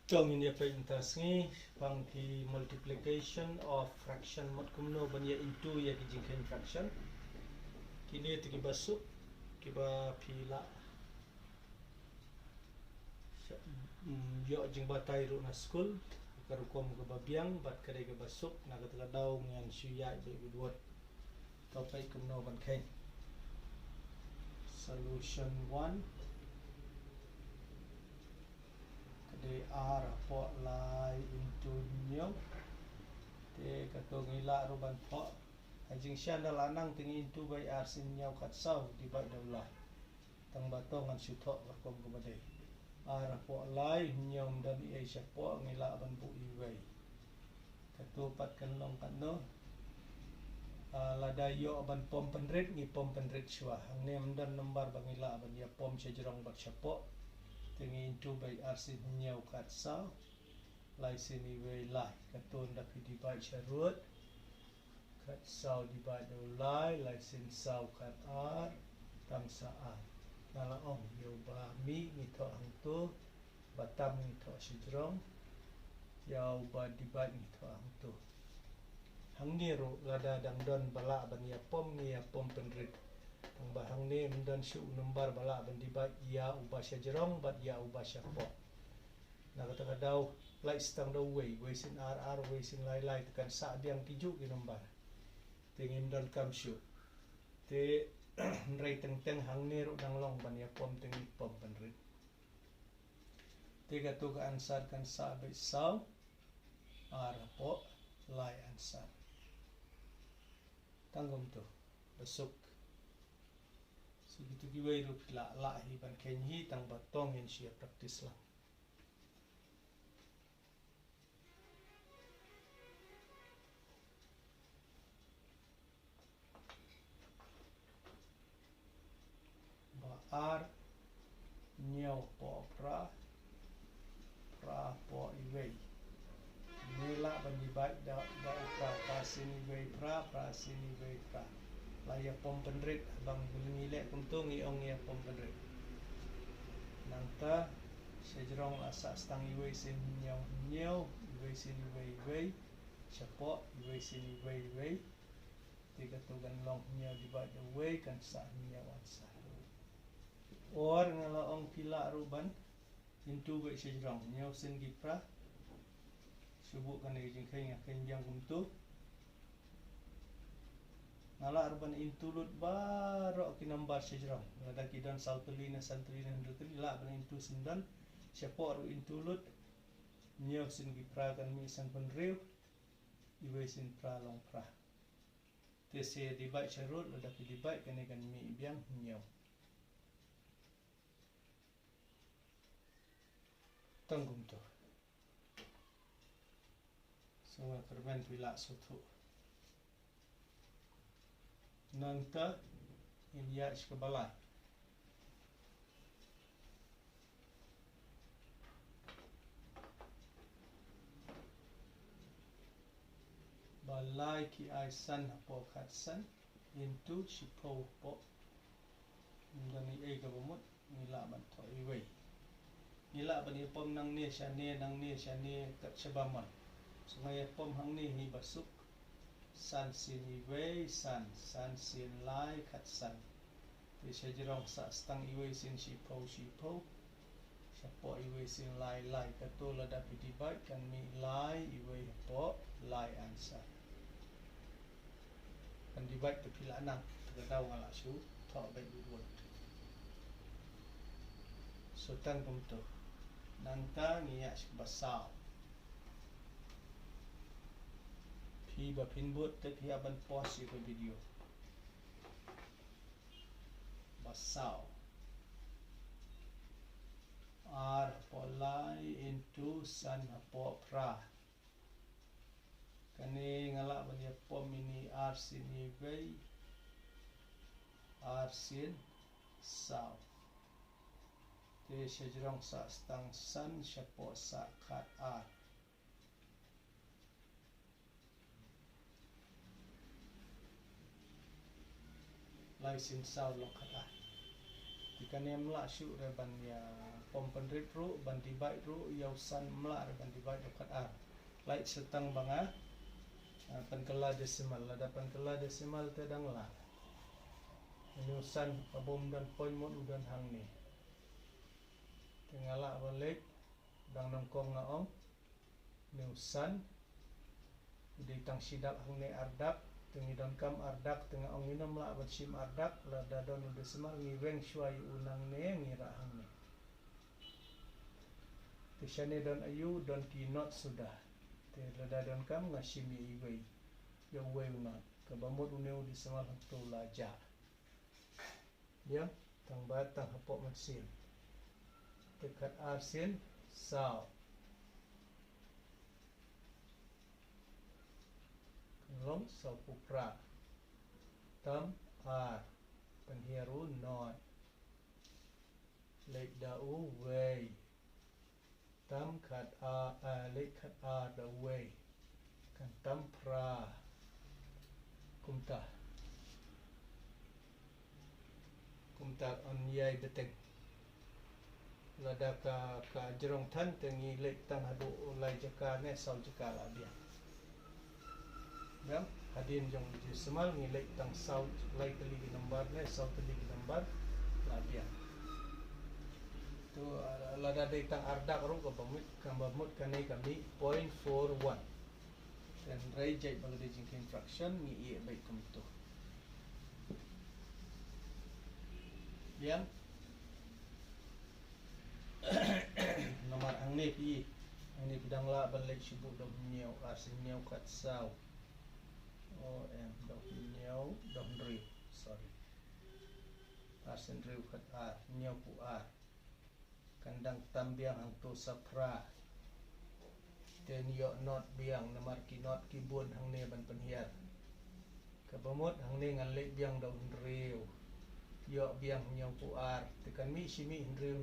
Trong ini apa yang tasngi bangki multiplication of fraction mat kumno banya into ya kijingkan fraction kini tiki basuk kiba pila yo jing batai ru na school karukom ke babiang bat kare ke basuk na kata daung yang suya be buat topai kumno ban kain solution 1 they are po lai into nyo te kato ngila ruban po ajing siya na lanang tingi into by r sin nyaw kat saw di ba daw lai tang bato ngan syuto kakom kumade ar po lai nyaw dan i siya po ngila ban bu iway kato pat kan long kan no ladayo ban pom penrit ngi pom penrit sywa ang nem dan nombar bangila ban ya pom siya jerong bak siya po tingi into by r sin nyaw kat saw lai sin iway lai kato ndak divide siya root kat saw divide lai lai sin saw kat r tam sa r nala ong yo ba mi ngito ang to batam ngito siya jerong yaw ba divide ngito ang to hang niro lada dang don bala ban ya pom penrit ang bahang ni mendan syu nombar bala ban divide ya ubah siya jerong bat ya ubah siya po na kata daw lai stang daw way sin r way sin lai tekan sa biang tiju ki nombar tingin dan kam syu te rai teng hang niro dang long ban ya pom teng pom penrit te gato ka ansar kan sa be saw r po lai ansar tanggom to besok segitu giway ru la hi ban ken hi tang batong in siya practice lang ba r nyaw po pra po iway nila ban divide da pra sin iway pra sin iway pra laya pom penrit bang ngilek kuntung iong ya pom penrit nangta sejrong asa stang iway sin nyaw iway sin iway siapo iway sin iway tiga tugan long nyaw divide away kan sa nyaw ansa or ngalaong pila ruban into by sejrong nyaw sin gipra subuh kan ejing kay yang kumtu ngala arban intulut baro kinambar sejrong ada kidan saltulina santrina ndutri la ban intu sindan siapo ru intulut nyaw sin gipra kan mi san penriu iwe sin pra long pra te se divide charut ada ki divide kan mi biang nyaw tanggung to semua permen bila sutu nanta inya iskabalai balai ki aisan po khatsan into sipo po ndani e gabamut nila ban to iway nila ban ipom nang ni sya ni kat sabaman sungay pom hang ni hi basuk san sin iway san sin lai kat san ti siya jirong sa stang iway sin sipo siya po iway sin lai katula dapat divide kan mi lai iway po lai answer kan divide tu pila nang tagadaw nga la syu to bay budwon so tan kumto nangta ngiya basaw Iba pinbut te piaban pause ko video basaw r polai into san po pra kani ngala ban ya pom ini r sin iway r sin saw te sejrong sa stang san siya po sa kat r lai sin saw lo kata Jika ni melak syuk reban ya pom pendrit ru ban divide ru yau san melak reban divide dekat R. Light setang banga penkela desimal ada penkela desimal tedang la. Menyusan abom dan poin mod udan hang ni. Tinggalak balik dang nongkong ngaong nyusan di tang sidap hang ni ardak tengi don kam ardak tengah ong inam la bersim ardak la dadon desimal ngiweng syuai unang ne ngira hang ni. Tisane don ayu don kinot sudah. Te la dadon kam ngasimi iwei. Yo wei not kabamut uneu desimal hang tu la ja. Ya, tang bat tang hapok maksin. Dekat arsin sao. Long sao pupra. Tam R. Penhiaru not. Lek dau way. Tam kat A. Lek kat A da way. Kan tam pra. Kumta. Kumta on yai beteng. Lada ka jerong tan tengi lek tang hadu ulai jaka ne sao jaka la dia. Yam hadin jong desimal ni lek tang sao lai teligi nomor ne sao teligi nomor la dia. Tu lada dei tang ardak ru ka bamut kanai kami 0.41. Dan rai jai bagi jingkin fraction ni ia baik kum tu. Yam nomor ang ni pi ang ni pedang la balik sibuk dok nyau asin nyau kat sao dok nyau dok riu sorry asin riu kat R nyau pu R kandang tambiang hang tu sapra ten yo not biang nomor ki not ki bun hang ni ban penhiar kabamut hang ni ngan lek biang dok riu yo biang nyau pu R tekan mi simi riu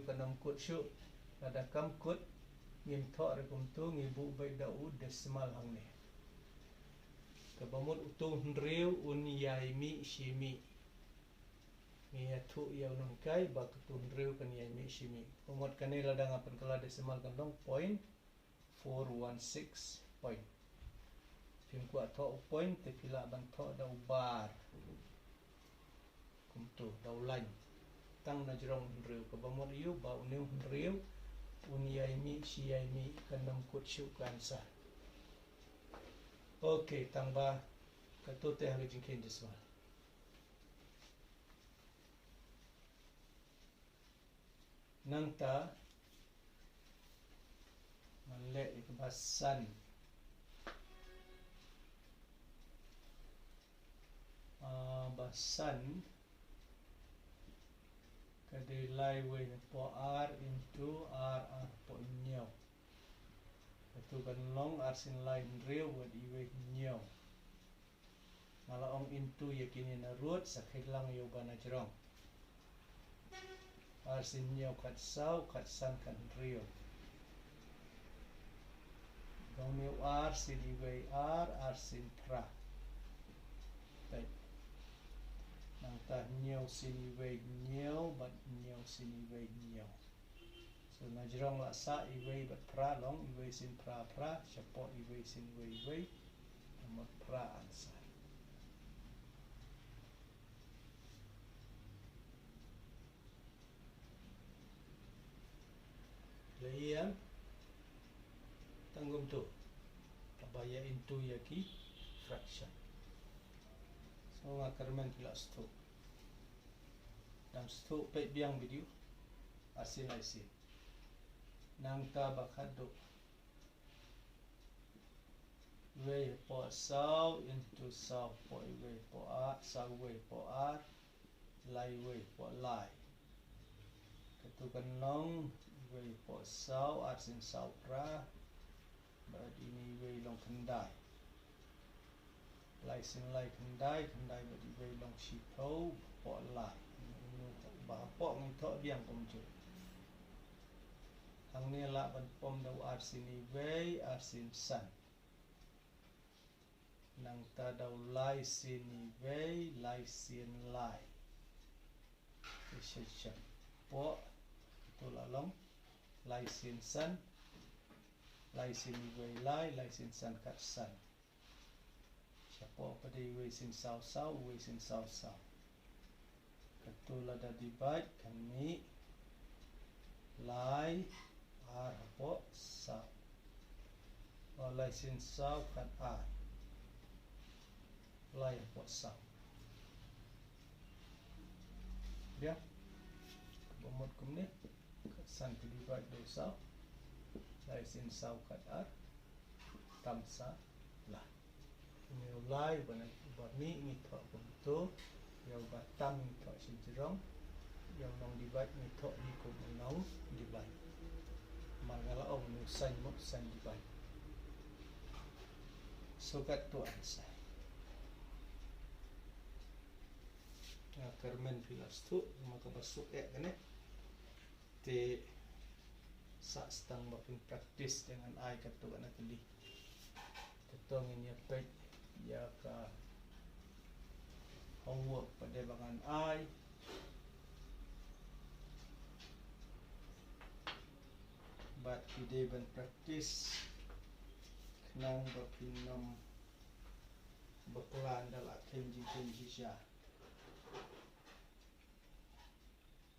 kanam kut syuk ada kam kut ngim tho re kum tu ngibu bai dau desimal hang ni kabamut utung riu un yai mi simi mi thu yau non kai ba tu riu kan yai mi simi umot kanai ladang apan kala desimal kan dong 0.416 point pim ku atho point te pila ban tho dau bar tu dau lain tang na jerong riu kabamut yu ba uneu riu un yai mi si yai mi kanam kut syuk kan sa. Okey tang ba katu te hari jingkin desimal. Nang ta malek ikebasan basan kadai lai way po R into R po nyau. Itu kan long R sin line real wad iwe nyau. Malaong into yakini na root sa kailang yo ba na jerong. R sin nyau kat sao kat san kan real. Dong nyau R sin iwe R sin pra. Baik. Nang ta nyau sini wei nyau bat nyau sini wei nyau. So na jerong la sa iwei bat pra long iwei sin pra syapo iwei sin wei nomor pra answer. Layan tanggung tu tabaya into yaki fraction. So ngakarman kila stu. Dan stu pe biang video asin asin. Nang ta bakado. Way po sao into sao po way po a sao way po r lai way po lai. Ketukan long way po sao asin sao pra. But ini way long kendai. Lai sin lai kendai bagi way long shipau po lai. Ba po ngi tho biang kom chu. Hang ni la ban pom dau ar sini way ar sin san. Nang ta dau lai sini way lai sin lai. Shillong po tu lalong lai sin san lai sin wei lai lai sin san kat san siapa pada wei sin sau sau wei sin sau sau ketul ada divide kami lai ar po sau lai sin sau kat ar lai po sau dia bomot kum ni kat san ke divide do sau lai sin sau kat ar tam sa lah ini lai bana ni ni thok kum tu yang batam ni thok sin jerong yang nong divide ni thok ni kum nong divide mangala om nu san mot san divide so kat tu answer Kermen filas tu maka masuk kan te sa stang makin praktis dengan ai katu anak tadi tetong ini pet ya ka homework pada bangan ai but today ban practice kenang bakinom bakalan dalam kenji sya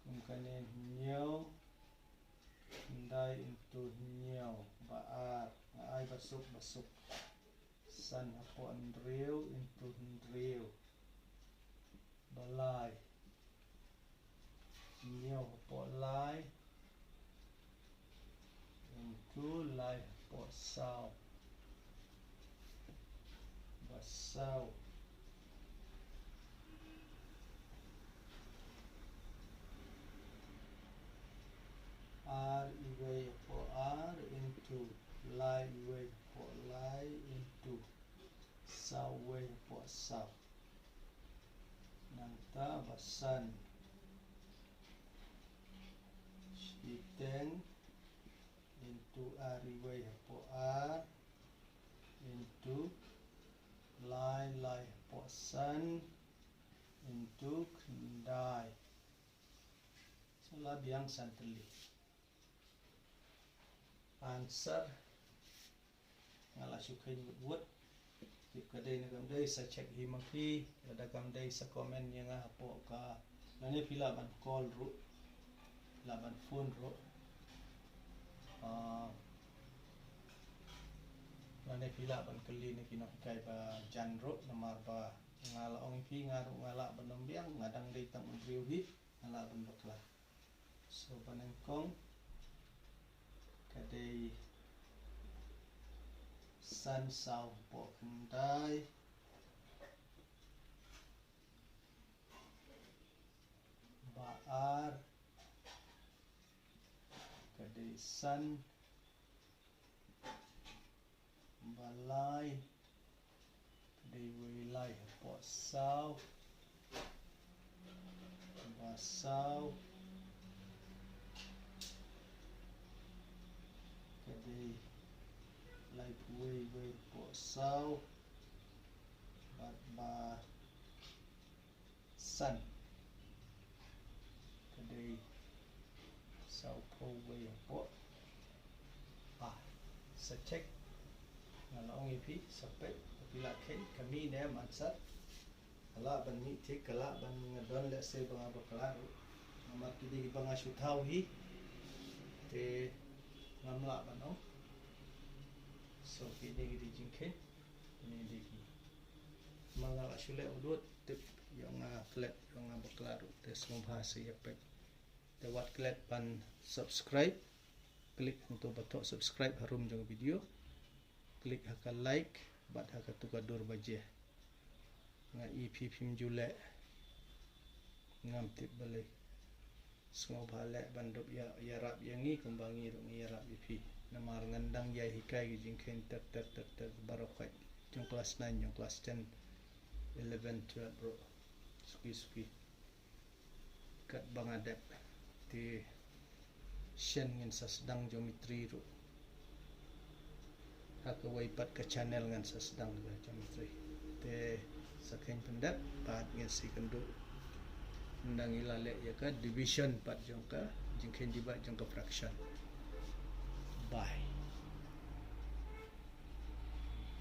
mungkin nyau ndai into nyau baar ai basuk san apo andreu into andreu balai nyau apo lai into lai apo sau basau R iway for R into lie way for lie into saw way for saw nanta basan shiten into R iway for R into lie for sun into kendai salah biang santeli answer ngala sukai buat di kedai negam dai sa check himaki ada gam dai sa comment yang apo ka nani pila ban call ru laban phone ru nani pila ban kali ni kino kai ba jan ru namar ba ngala ong pi ngaru ngala banom biang ngadang dai tang review hi ngala ban bakla so banengkong kadai san sau po kendai baar kadai san balai kadai wilai po sau basau kadai lai way po sau ba san kadai sau po way po sa check ngalong ipi sampai pila kai kami ne mansat ala ban mi thik kala ban ngadon le se banga bakla nama kidi banga shuthau hi te ngamla bano so kini gidi jingke ini diki mangala shule udut tip yang klet yang bakla te semua bahasa yapek te wat klet ban subscribe klik untuk batok subscribe harum jong video klik haka like bat haka tukadur baje nga ep phim jule ngam tip balik semua balik banduk ya rap yang ni kembangi rung ya rap ep namar ngandang ya hikai jingken ter barokai jong kelas 9 jong kelas 10 11 12 bro suki kat bangadep di shen ngin sasdang geometri ru haka waipat ke channel ngan sasdang geometri te saking pendap pat ngin si kendu ndang ilale ya ka division pat jong ka jingkhen jiba jong ka fraction